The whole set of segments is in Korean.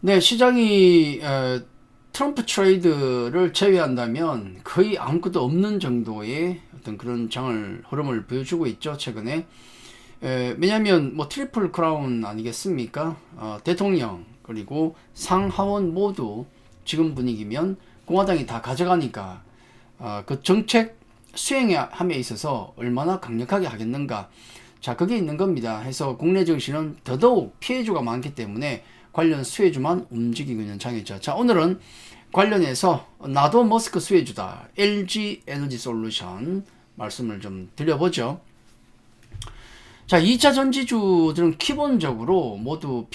네, 시장이 트럼프 트레이드를 제외한다면 거의 아무것도 없는 정도의 어떤 그런 장을 흐름을 보여주고 있죠, 최근에. 왜냐하면 뭐 트리플 크라운 아니겠습니까? 대통령 그리고 상하원 모두 지금 분위기면 공화당이 다 가져가니까 그 정책 수행함에 있어서 얼마나 강력하게 하겠는가. 자, 그게 있는 겁니다. 해서 국내 증시는 더더욱 피해주가 많기 때문에 관련 수혜주만 움직이고 있는 장이죠. 자, 오늘은 관련해서 나도 머스크 수혜주다. LG 에너지 솔루션 말씀을 좀 드려보죠. 자, 2차 전지주들은 기본적으로 모두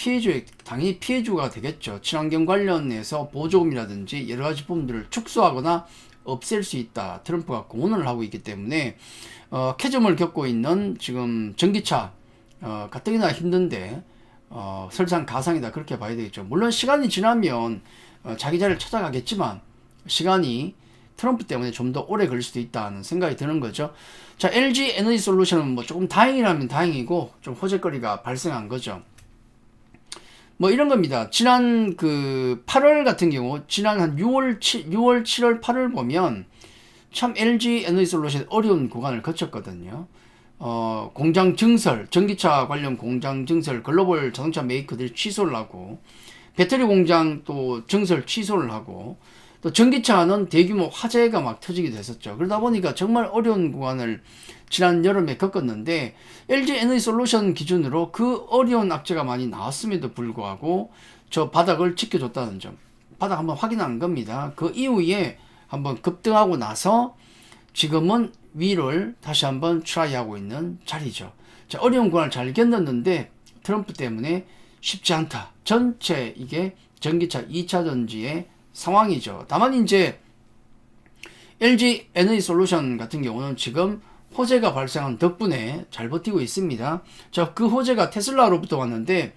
당연히 피해주가 되겠죠. 친환경 관련해서 보조금이라든지 여러 가지 부분들을 축소하거나 없앨 수 있다. 트럼프가 공언을 하고 있기 때문에, 캐즘을 겪고 있는 지금 전기차, 가뜩이나 힘든데, 설상가상이다. 그렇게 봐야 되겠죠. 물론 시간이 지나면, 자기 자리를 찾아가겠지만, 시간이 트럼프 때문에 좀 더 오래 걸릴 수도 있다는 생각이 드는 거죠. 자, LG 에너지 솔루션은 뭐 조금 다행이라면 다행이고 좀 호재거리가 발생한 거죠. 뭐 이런 겁니다. 지난 그 8월 같은 경우, 지난 한 6월, 7월, 8월 보면 참 LG 에너지 솔루션 어려운 구간을 거쳤거든요. 공장 증설, 전기차 관련 공장 증설, 글로벌 자동차 메이커들이 취소를 하고, 배터리 공장 또 증설 취소를 하고, 또 전기차는 대규모 화재가 막 터지기도 했었죠. 그러다 보니까 정말 어려운 구간을 지난 여름에 겪었는데, LG 에너지 솔루션 기준으로 그 어려운 악재가 많이 나왔음에도 불구하고 저 바닥을 지켜줬다는 점, 바닥 한번 확인한 겁니다. 그 이후에 한번 급등하고 나서 지금은 위를 다시 한번 트라이하고 있는 자리죠. 자, 어려운 구간을 잘 견뎠는데 트럼프 때문에 쉽지 않다. 전체 이게 전기차 2차 전지의 상황이죠. 다만 이제 LG 에너지 솔루션 같은 경우는 지금 호재가 발생한 덕분에 잘 버티고 있습니다. 자, 그 호재가 테슬라로부터 왔는데,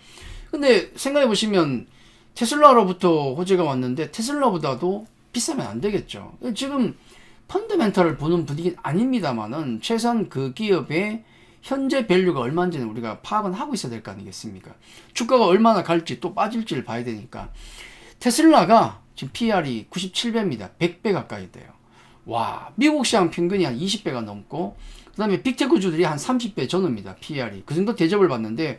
근데 생각해 보시면 테슬라로부터 호재가 왔는데 테슬라보다도 비싸면 안 되겠죠. 지금 펀더멘털을 보는 분위기는 아닙니다만은 최소한 그 기업의 현재 밸류가 얼마인지는 우리가 파악은 하고 있어야 될 거 아니겠습니까? 주가가 얼마나 갈지 또 빠질지를 봐야 되니까. 테슬라가 지금 PR이 97배입니다. 100배 가까이 돼요. 와, 미국 시장 평균이 한 20배가 넘고, 그 다음에 빅테크주들이 한 30배 전후입니다. PR이. 그 정도 대접을 받는데,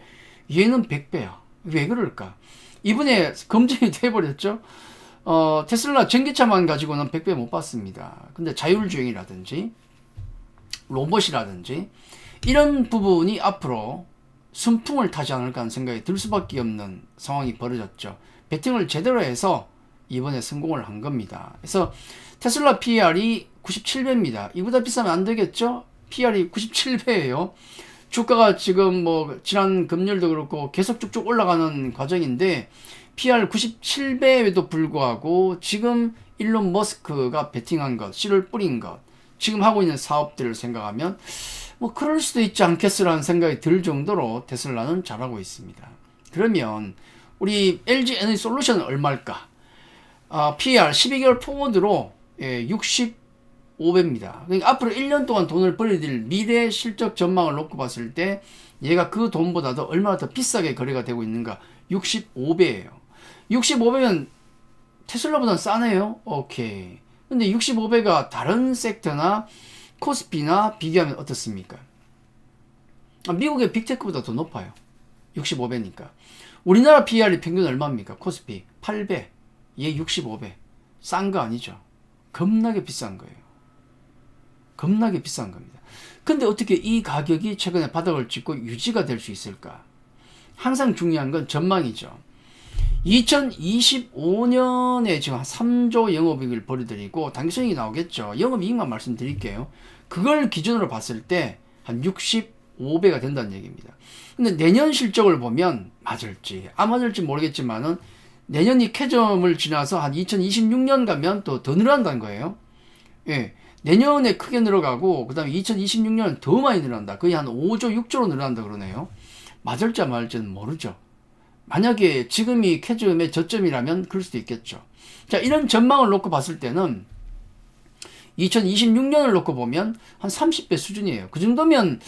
얘는 100배야. 왜 그럴까? 이번에 검증이 돼버렸죠? 테슬라 전기차만 가지고는 100배 못 받습니다. 근데 자율주행이라든지, 로봇이라든지, 이런 부분이 앞으로 순풍을 타지 않을까 하는 생각이 들 수밖에 없는 상황이 벌어졌죠. 베팅을 제대로 해서 이번에 성공을 한 겁니다. 그래서 테슬라 PR이 97배입니다. 이보다 비싸면 안 되겠죠? PR이 97배예요. 주가가 지금 뭐 지난 금요일도 그렇고 계속 쭉쭉 올라가는 과정인데 PR 97배에도 불구하고 지금 일론 머스크가 베팅한 것, 씨를 뿌린 것, 지금 하고 있는 사업들을 생각하면 뭐 그럴 수도 있지 않겠어라는 생각이 들 정도로 테슬라는 잘하고 있습니다. 그러면 우리 LG 에너지 솔루션은 얼마일까? PER 12개월 포워드로 65배입니다. 그러니까 앞으로 1년 동안 돈을 벌어들일 미래 실적 전망을 놓고 봤을 때 얘가 그 돈보다도 얼마나 더 비싸게 거래가 되고 있는가? 65배예요. 65배면 테슬라보다는 싸네요. 오케이. 근데 65배가 다른 섹터나 코스피나 비교하면 어떻습니까? 미국의 빅테크보다 더 높아요. 65배니까. 우리나라 PR이 평균 얼마입니까? 코스피 8배. 얘 65배. 싼 거 아니죠. 겁나게 비싼 거예요. 겁나게 비싼 겁니다. 근데 어떻게 이 가격이 최근에 바닥을 찍고 유지가 될 수 있을까? 항상 중요한 건 전망이죠. 2025년에 지금 한 3조 영업이익을 벌여들이고 당기순이익이 나오겠죠. 영업이익만 말씀드릴게요. 그걸 기준으로 봤을 때 한 65배가 된다는 얘기입니다. 근데 내년 실적을 보면 맞을지 안 맞을지 모르겠지만은 내년이 캐점을 지나서 한 2026년 가면 또 더 늘어난다는 거예요. 예. 내년에 크게 늘어가고 그다음에 2026년은 더 많이 늘어난다. 거의 한 5조, 6조로 늘어난다 그러네요. 맞을지 안 맞을지는 모르죠. 만약에 지금이 캐즘의 저점이라면 그럴 수도 있겠죠. 자, 이런 전망을 놓고 봤을 때는 2026년을 놓고 보면 한 30배 수준이에요. 그 정도면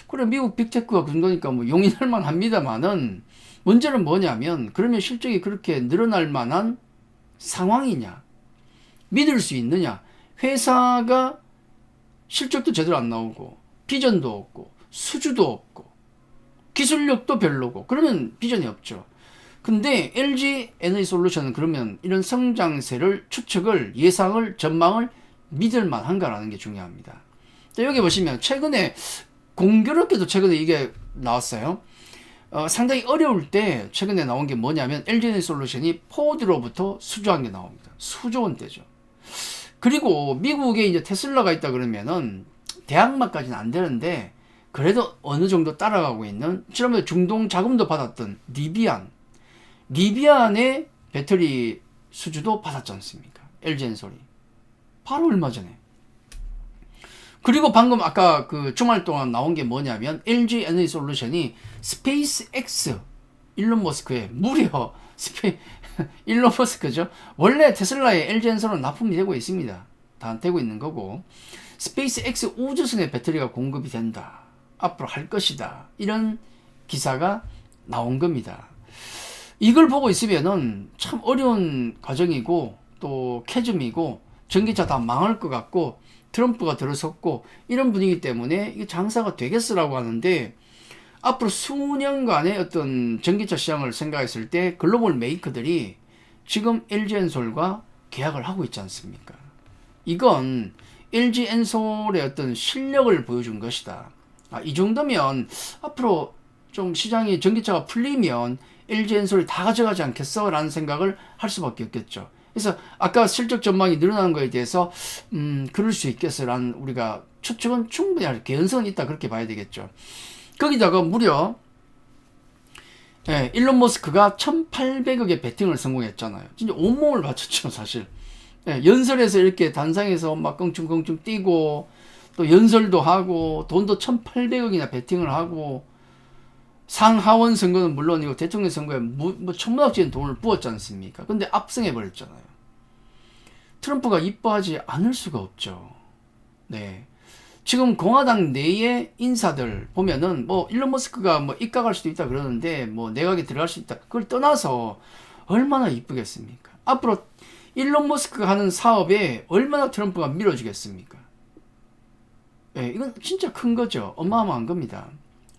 그래 미국 빅테크가 그 정도니까 뭐 용인할 만합니다만은 문제는 뭐냐면 그러면 실적이 그렇게 늘어날 만한 상황이냐, 믿을 수 있느냐. 회사가 실적도 제대로 안 나오고 비전도 없고 수주도 없고 기술력도 별로고 그러면 비전이 없죠. 근데 LG 에너지솔루션은 그러면 이런 성장세를 추측을 예상을 전망을 믿을 만한가라는 게 중요합니다. 여기 보시면 최근에 공교롭게도 최근에 이게 나왔어요. 상당히 어려울 때 최근에 나온 게 뭐냐면 LG 에너지솔루션이 포드로부터 수주한 게 나옵니다. 수조 원대죠. 그리고 미국에 이제 테슬라가 있다 그러면은 대항마까지는 안 되는데 그래도 어느 정도 따라가고 있는 지난번에 중동 자금도 받았던 리비안의 배터리 수주도 받았지 않습니까? LG엔솔이 바로 얼마 전에. 그리고 방금 아까 그 주말 동안 나온 게 뭐냐면 LG 에너지 솔루션이 스페이스 X 일론 머스크에 무려 일론 머스크죠. 원래 테슬라에 LG 엔솔은 납품이 되고 있습니다. 다 되고 있는 거고 스페이스 X 우주선에 배터리가 공급이 된다. 앞으로 할 것이다. 이런 기사가 나온 겁니다. 이걸 보고 있으면은 참 어려운 과정이고 또 캐즘이고 전기차 다 망할 것 같고 트럼프가 들어섰고 이런 분위기 때문에 이게 장사가 되겠으라고 하는데 앞으로 수년간의 어떤 전기차 시장을 생각했을 때 글로벌 메이커들이 지금 LG엔솔과 계약을 하고 있지 않습니까? 이건 LG엔솔의 어떤 실력을 보여준 것이다. 이 정도면 앞으로 좀 시장이 전기차가 풀리면 LG엔솔이 다 가져가지 않겠어? 라는 생각을 할 수밖에 없겠죠. 그래서 아까 실적 전망이 늘어나는 거에 대해서 그럴 수 있겠어라는 우리가 추측은 충분히 할 개연성은 있다 그렇게 봐야 되겠죠. 거기다가 무려 일론 머스크가 1800억의 베팅을 성공했잖아요. 진짜 온몸을 바쳤죠 사실. 연설에서 이렇게 단상에서 막 껑충껑충 뛰고 또 연설도 하고 돈도 1800억이나 베팅을 하고 상하원 선거는 물론이고 대통령 선거에 뭐 천문학적인 돈을 부었지 않습니까? 근데 압승해 버렸잖아요. 트럼프가 이뻐하지 않을 수가 없죠. 네. 지금 공화당 내의 인사들 보면은 뭐 일론 머스크가 뭐 입각할 수도 있다 그러는데 뭐 내각에 들어갈 수 있다. 그걸 떠나서 얼마나 이쁘겠습니까? 앞으로 일론 머스크가 하는 사업에 얼마나 트럼프가 밀어주겠습니까? 네, 이건 진짜 큰 거죠. 어마어마한 겁니다.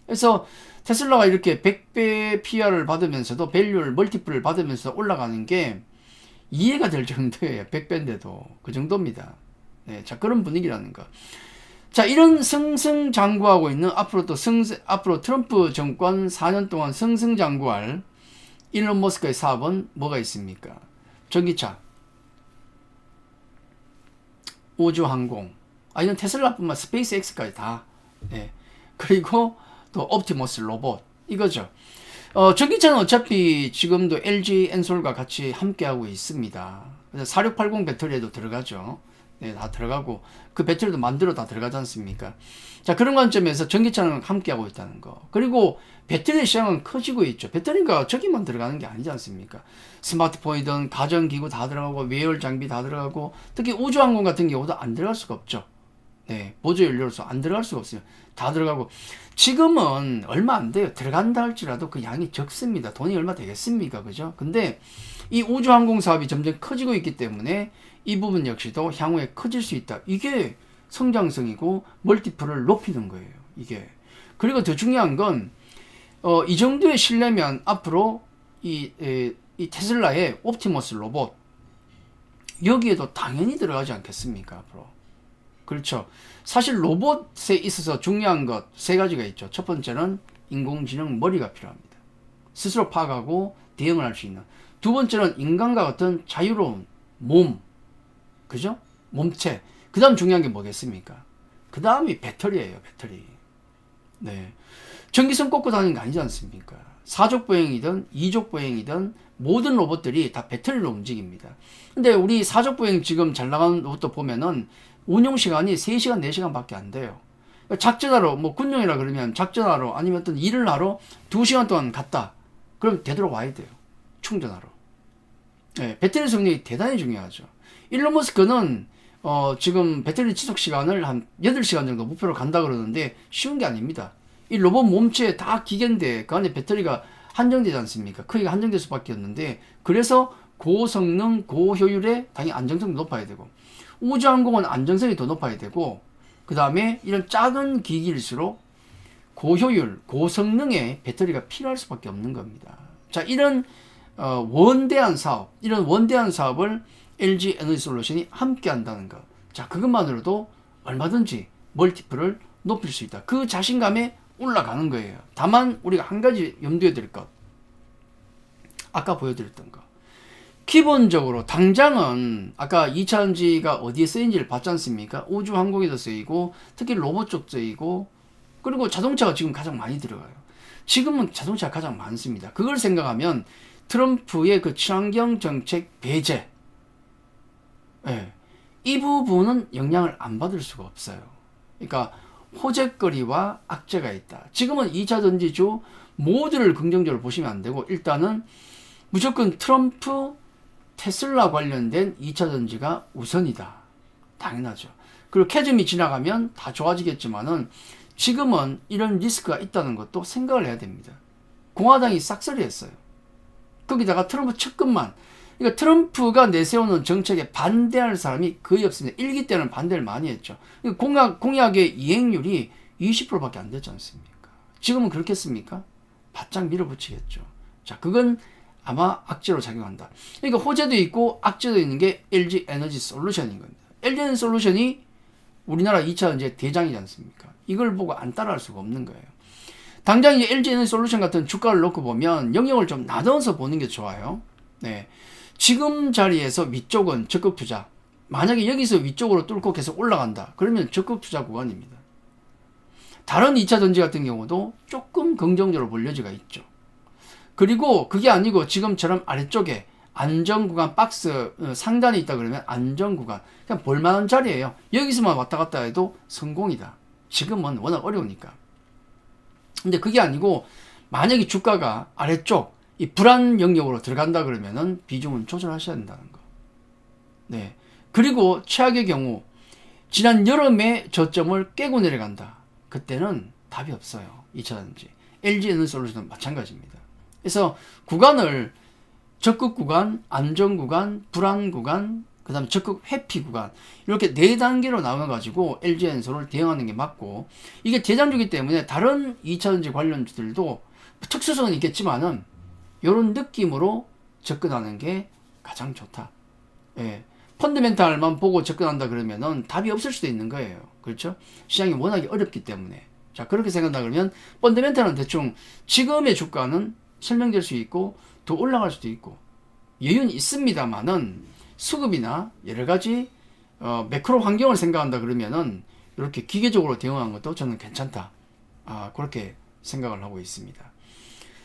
그래서 테슬라가 이렇게 100배 PR을 받으면서도 밸류를 멀티플을 받으면서 올라가는 게 이해가 될 정도예요. 100배인데도 그 정도입니다. 네, 자 그런 분위기라는 거. 자 이런 승승장구하고 있는 앞으로 앞으로 트럼프 정권 4년 동안 승승장구할 일론 머스크의 사업은 뭐가 있습니까? 전기차, 우주항공, 이건 테슬라뿐만 스페이스 X까지 다. 네. 그리고 또 옵티머스 로봇 이거죠. 전기차는 어차피 지금도 LG 엔솔과 같이 함께하고 있습니다. 그래서 4680 배터리에도 들어가죠. 네, 다 들어가고 그 배터리도 만들어 다 들어가지 않습니까? 자 그런 관점에서 전기차는 함께하고 있다는 거. 그리고 배터리 시장은 커지고 있죠. 배터리가 저기만 들어가는 게 아니지 않습니까? 스마트폰이든 가전기구 다 들어가고 외열 장비 다 들어가고 특히 우주항공 같은 경우도 안 들어갈 수가 없죠. 네, 보조 연료로서 안 들어갈 수가 없어요. 다 들어가고 지금은 얼마 안 돼요. 들어간다 할지라도 그 양이 적습니다. 돈이 얼마 되겠습니까? 그죠? 근데 이 우주항공 사업이 점점 커지고 있기 때문에 이 부분 역시도 향후에 커질 수 있다. 이게 성장성이고 멀티플을 높이는 거예요. 이게. 그리고 더 중요한 건 이 정도의 신뢰면 앞으로 이 테슬라의 옵티머스 로봇 여기에도 당연히 들어가지 않겠습니까? 앞으로. 그렇죠. 사실 로봇에 있어서 중요한 것 세 가지가 있죠. 첫 번째는 인공지능 머리가 필요합니다. 스스로 파악하고 대응을 할 수 있는. 두 번째는 인간과 같은 자유로운 몸. 그죠? 몸체. 그 다음 중요한 게 뭐겠습니까? 그 다음이 배터리예요. 배터리. 네. 전기선 꽂고 다니는 거 아니지 않습니까? 사족 보행이든 이족 보행이든 모든 로봇들이 다 배터리로 움직입니다. 근데 우리 사족 보행 지금 잘 나가는 로봇도 보면은 운용 시간이 3시간, 4시간 밖에 안 돼요. 작전하러, 뭐 군용이라 그러면 작전하러 아니면 어떤 일을 하러 2시간 동안 갔다. 그럼 되돌아와야 돼요. 충전하러. 네, 배터리 성능이 대단히 중요하죠. 일론 머스크는 지금 배터리 지속 시간을 한 8시간 정도 목표로 간다 그러는데 쉬운 게 아닙니다. 이 로봇 몸체에 다 기계인데 그 안에 배터리가 한정되지 않습니까? 크기가 한정될 수밖에 없는데 그래서 고성능, 고효율에 당연히 안정성도 높아야 되고 우주항공은 안정성이 더 높아야 되고 그 다음에 이런 작은 기기일수록 고효율, 고성능의 배터리가 필요할 수밖에 없는 겁니다. 자, 이런 원대한 사업, 이런 원대한 사업을 LG 에너지 솔루션이 함께 한다는 것. 자, 그것만으로도 얼마든지 멀티플을 높일 수 있다. 그 자신감에 올라가는 거예요. 다만 우리가 한 가지 염두에 둘 것. 아까 보여드렸던 거. 기본적으로 당장은 아까 2차전지가 어디에 쓰인지를 봤지 않습니까? 우주항공에도 쓰이고 특히 로봇 쪽 쓰이고 그리고 자동차가 지금 가장 많이 들어가요. 지금은 자동차가 가장 많습니다. 그걸 생각하면 트럼프의 그 친환경 정책 배제 이 부분은 영향을 안 받을 수가 없어요. 그러니까 호재거리와 악재가 있다. 지금은 2차전지주 모두를 긍정적으로 보시면 안 되고 일단은 무조건 트럼프 테슬라 관련된 2차전지가 우선이다. 당연하죠. 그리고 캐즘이 지나가면 다 좋아지겠지만은 지금은 이런 리스크가 있다는 것도 생각을 해야 됩니다. 공화당이 싹쓸이 했어요. 거기다가 트럼프 측근만. 그러니까 트럼프가 내세우는 정책에 반대할 사람이 거의 없습니다. 1기 때는 반대를 많이 했죠. 공약의 이행률이 20%밖에 안 되지 않습니까? 지금은 그렇겠습니까? 바짝 밀어붙이겠죠. 자, 그건 아마 악재로 작용한다. 그러니까 호재도 있고 악재도 있는 게 LG 에너지 솔루션인 겁니다. LG 에너지 솔루션이 우리나라 2차전지의 대장이지 않습니까? 이걸 보고 안 따라할 수가 없는 거예요. 당장 이제 LG 에너지 솔루션 같은 주가를 놓고 보면 영역을 좀 나눠서 보는 게 좋아요. 네. 지금 자리에서 위쪽은 적극 투자. 만약에 여기서 위쪽으로 뚫고 계속 올라간다. 그러면 적극 투자 구간입니다. 다른 2차전지 같은 경우도 조금 긍정적으로 볼 여지가 있죠. 그리고 그게 아니고 지금처럼 아래쪽에 안정구간 박스 상단에 있다 그러면 안정구간 그냥 볼만한 자리예요. 여기서만 왔다 갔다 해도 성공이다. 지금은 워낙 어려우니까. 근데 그게 아니고 만약에 주가가 아래쪽 이 불안 영역으로 들어간다 그러면은 비중은 조절하셔야 된다는 거. 네. 그리고 최악의 경우 지난 여름에 저점을 깨고 내려간다. 그때는 답이 없어요. 2차전지. LG 에너지 솔루션은 마찬가지입니다. 그래서 구간을 적극 구간, 안정 구간, 불안 구간, 그 다음에 적극 회피 구간 이렇게 4단계로 나눠가지고 LG 엔솔을 대응하는 게 맞고 이게 대장주기 때문에 다른 2차전지 관련주들도 특수성은 있겠지만은 이런 느낌으로 접근하는 게 가장 좋다. 예. 펀더멘탈만 보고 접근한다 그러면은 답이 없을 수도 있는 거예요. 그렇죠? 시장이 워낙에 어렵기 때문에. 자, 그렇게 생각한다 그러면 펀더멘탈은 대충 지금의 주가는 설명될 수 있고 더 올라갈 수도 있고 여유는 있습니다만은 수급이나 여러 가지 매크로 환경을 생각한다 그러면은 이렇게 기계적으로 대응하는 것도 저는 괜찮다. 그렇게 생각을 하고 있습니다.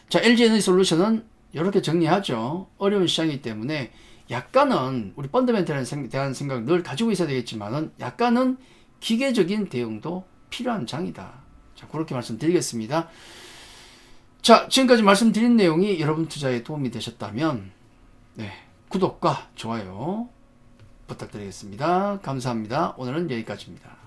자, LG 에너지 솔루션은 이렇게 정리하죠. 어려운 시장이기 때문에 약간은 우리 펀더멘탈에 대한 생각을 늘 가지고 있어야 되겠지만은 약간은 기계적인 대응도 필요한 장이다. 자, 그렇게 말씀드리겠습니다. 자, 지금까지 말씀드린 내용이 여러분 투자에 도움이 되셨다면 네, 구독과 좋아요 부탁드리겠습니다. 감사합니다. 오늘은 여기까지입니다.